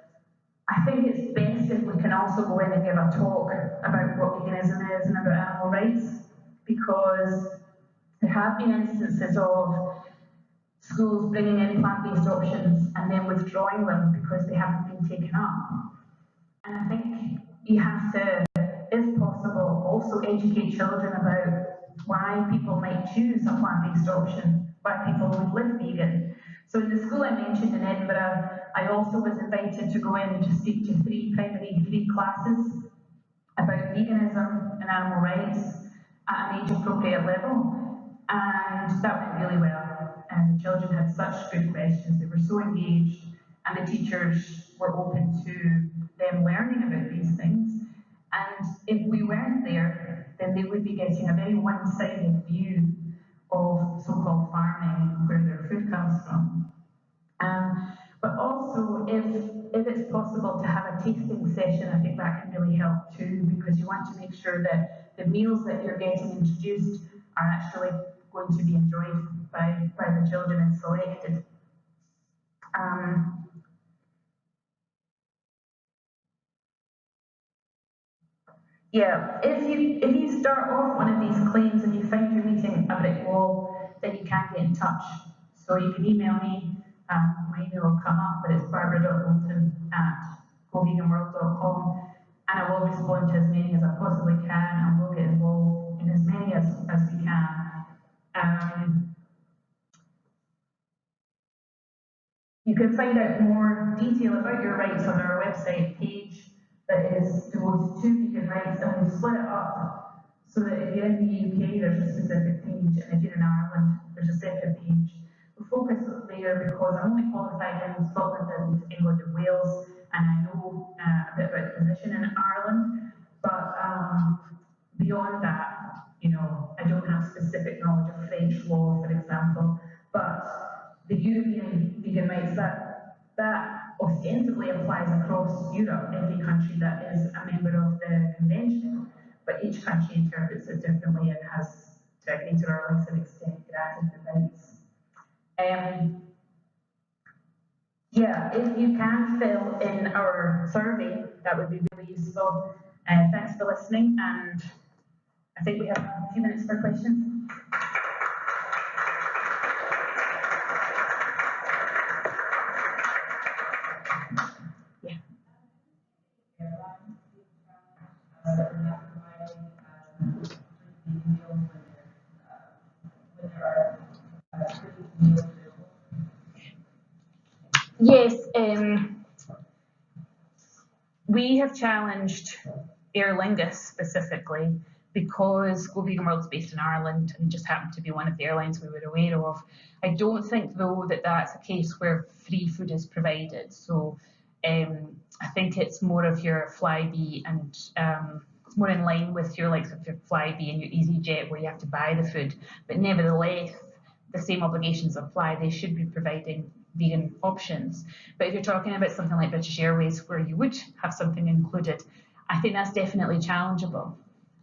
I think it's best if we can also go in and give a talk about what veganism is and about animal rights, because there have been instances of schools bringing in plant-based options and then withdrawing them because they haven't been taken up. And I think you have to, if possible, also educate children about why people might choose a plant-based option, why people would live vegan. So in the school I mentioned in Edinburgh, I also was invited to go in to speak to three classes about veganism and animal rights at an age-appropriate level. And that went really well. And the children had such good questions, they were so engaged, and the teachers were open to them learning about these things. And if we weren't there, then they would be getting a very one-sided view of so-called farming and where their food comes from. But also, if it's possible to have a tasting session, I think that can really help too, because you want to make sure that the meals that you're getting introduced are actually going to be enjoyed by the children and selected. Yeah, if you start off one of these claims and you find you're meeting a brick wall, then you can get in touch. So you can email me, my email will come up, but it's barbara.bolton@goveganworld.com, and I will respond to as many as I possibly can, and we'll get involved in as many as we can. You can find out more detail about your rights on our website page that is devoted to vegan rights, and we've split it up so that if you're in the UK, there's a specific page, and if you're in Ireland, there's a separate page. We focus there because I'm only qualified in Scotland and England and Wales, and I know a bit about the position in Ireland, but beyond that, I don't have specific knowledge of French law, for example, but the European vegan rights, that ostensibly applies across Europe, every country that is a member of the convention, but each country interprets it differently and has, to a greater or lesser extent, granted the rights. Yeah, if you can fill in our survey, that would be really useful. Thanks for listening, and I think we have a few minutes for questions. Yes, we have challenged Aer Lingus specifically because Go Vegan World is based in Ireland and just happened to be one of the airlines we were aware of. I don't think, though, that that's a case where free food is provided. So I think it's more of your Flybe, and it's more in line with your likes of your Flybe and your EasyJet, where you have to buy the food. But nevertheless, the same obligations apply. They should be providing vegan options. But if you're talking about something like British Airways, where you would have something included, I think that's definitely challengeable.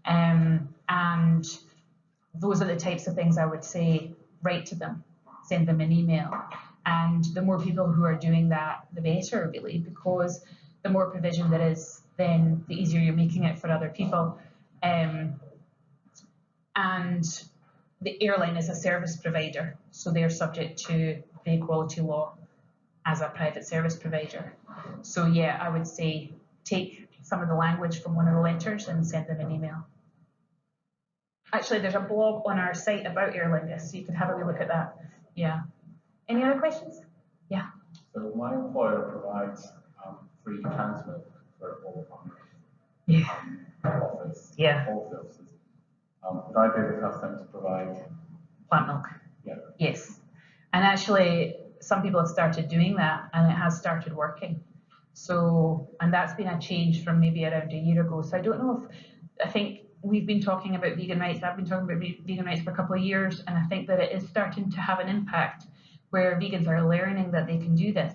And those are the types of things I would say, write to them, send them an email. And the more people who are doing that, the better, really, because the more provision there is, then the easier you're making it for other people. And the airline is a service provider, so they're subject to the equality law as a private service provider. So yeah, I would say take some of the language from one of the letters and send them an email. Actually, there's a blog on our site about Aer Lingus, so you can have a wee look at that. Yeah. Any other questions? Yeah. So my employer provides free canned milk for all of our office, all the offices. Would I be able to ask them to provide plant milk? Yeah. Yes. And actually, some people have started doing that, and it has started working. So, and that's been a change from maybe around a year ago. So I don't know if, I think we've been talking about vegan rights. I've been talking about vegan rights for a couple of years, and I think that it is starting to have an impact where vegans are learning that they can do this.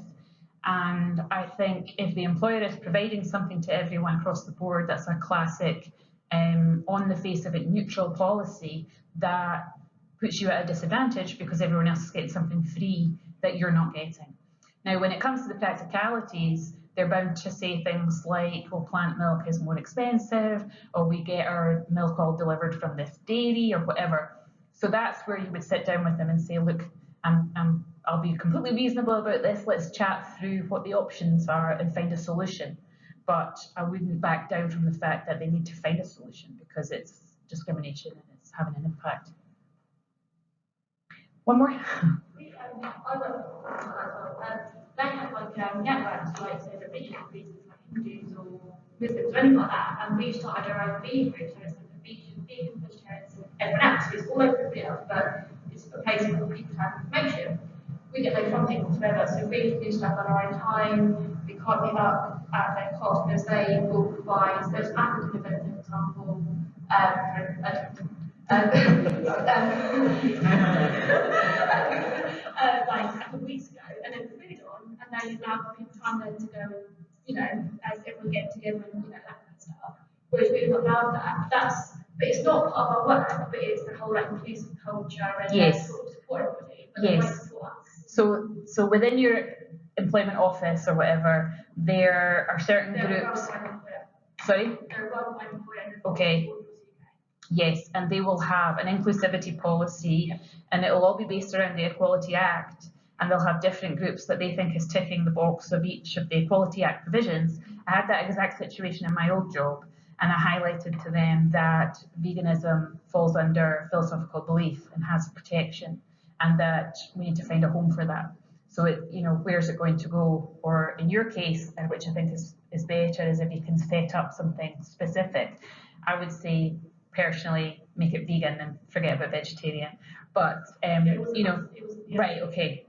And I think if the employer is providing something to everyone across the board, that's a classic, on the face of it, neutral policy that puts you at a disadvantage because everyone else is getting something free that you're not getting. Now, when it comes to the practicalities, they're bound to say things like, well, plant milk is more expensive, or we get our milk all delivered from this dairy, or whatever. So that's where you would sit down with them and say, look, I'll be completely reasonable about this. Let's chat through what the options are and find a solution. But I wouldn't back down from the fact that they need to find a solution because it's discrimination and it's having an impact. One more? They have like networks, like say the religious reasons, like Hindus or Muslims or anything like that, and we started our own vegan group, so it's like vegan, vegetarians, and everyone else. It's all over the field, but it's a place for people to have information. We get no funding whatsoever, so we can do stuff on our own time. We can't give up at their cost because they will provide. There's an African event, for example, like a couple of weeks ago, and then the food on, and they allow people time then to go, you know, as everyone get together and you know that kind of stuff. Whereas we're not allowed that. But it's not part of our work, but it's the whole like inclusive culture and sort of support everybody. But they won't support us. So within your employment office or whatever, there are certain groups. Sorry? Okay. Yes, and they will have an inclusivity policy, and it will all be based around the Equality Act, and they'll have different groups that they think is ticking the box of each of the Equality Act provisions. I had that exact situation in my old job, and I highlighted to them that veganism falls under philosophical belief and has protection, and that we need to find a home for that. So, where's it going to go? Or in your case, which I think is better, is if you can set up something specific. I would say, personally, make it vegan and forget about vegetarian. But right, okay.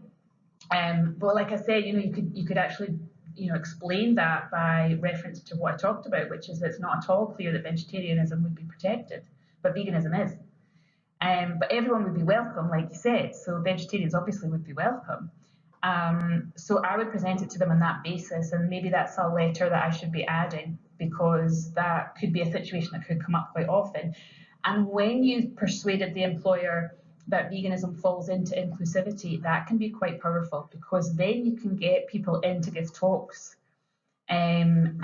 But like I said, you could actually, explain that by reference to what I talked about, which is it's not at all clear that vegetarianism would be protected, but veganism is. But everyone would be welcome, like you said. So vegetarians obviously would be welcome. So I would present it to them on that basis, and maybe that's a letter that I should be adding, because that could be a situation that could come up quite often. And when you've persuaded the employer that veganism falls into inclusivity, that can be quite powerful, because then you can get people in to give talks. And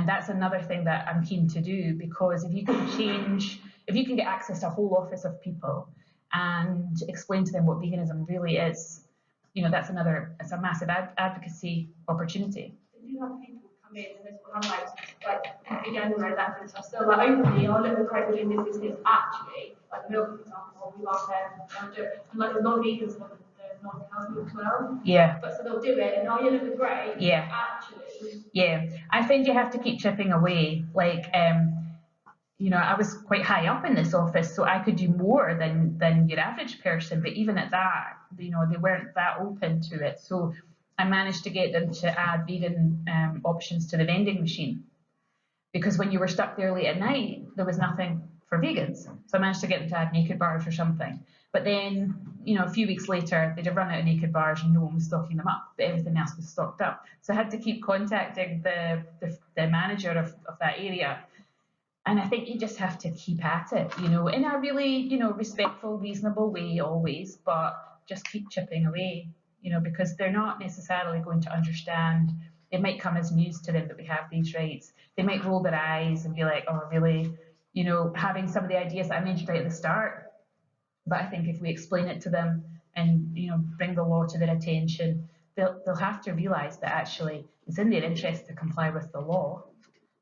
that's another thing that I'm keen to do, because if you can get access to a whole office of people and explain to them what veganism really is, it's a massive advocacy opportunity. You have people come in and there's one like vegan and that kind of stuff. So like openly, look, we're great, we're doing this, actually, like milk, for example, we love them, do it. And like there's non-vegans, there's non-cow's milk as well. Yeah. But so they'll do it, and look, we're great. Yeah. Actually. Yeah. I think you have to keep chipping away. Like, you know, I was quite high up in this office, so I could do more than your average person, but even at that, you know, they weren't that open to it. So I managed to get them to add vegan options to the vending machine, because when you were stuck there late at night, there was nothing for vegans. So I managed to get them to add naked bars or something. But then, you know, a few weeks later, they'd have run out of naked bars and no one was stocking them up, but everything else was stocked up. So I had to keep contacting the manager of that area. And I think you just have to keep at it, you know, in a really, you know, respectful, reasonable way always, but just keep chipping away, you know, because they're not necessarily going to understand. It might come as news to them that we have these rights. They might roll their eyes and be like, oh, really? You know, having some of the ideas that I mentioned right at the start. But I think if we explain it to them and, you know, bring the law to their attention, they'll have to realize that actually it's in their interest to comply with the law.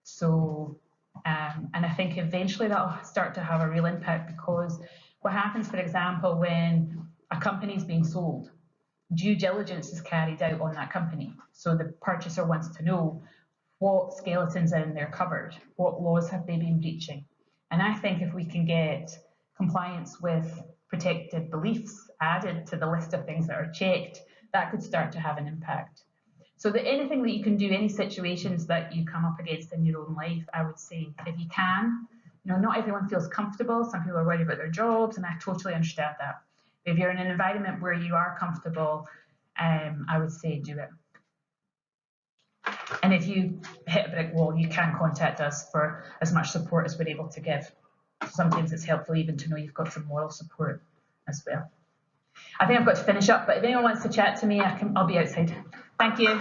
So, and I think eventually that'll start to have a real impact, because what happens, for example, when a company is being sold, due diligence is carried out on that company. So the purchaser wants to know what skeletons are in their cupboard, what laws have they been breaching. And I think if we can get compliance with protected beliefs added to the list of things that are checked, that could start to have an impact. So that anything that you can do, any situations that you come up against in your own life, I would say, if you can, you know, not everyone feels comfortable. Some people are worried about their jobs, and I totally understand that. If you're in an environment where you are comfortable, I would say do it. And if you hit a brick wall, you can contact us for as much support as we're able to give. Sometimes it's helpful even to know you've got some moral support as well. I think I've got to finish up, but if anyone wants to chat to me, I'll be outside. Thank you.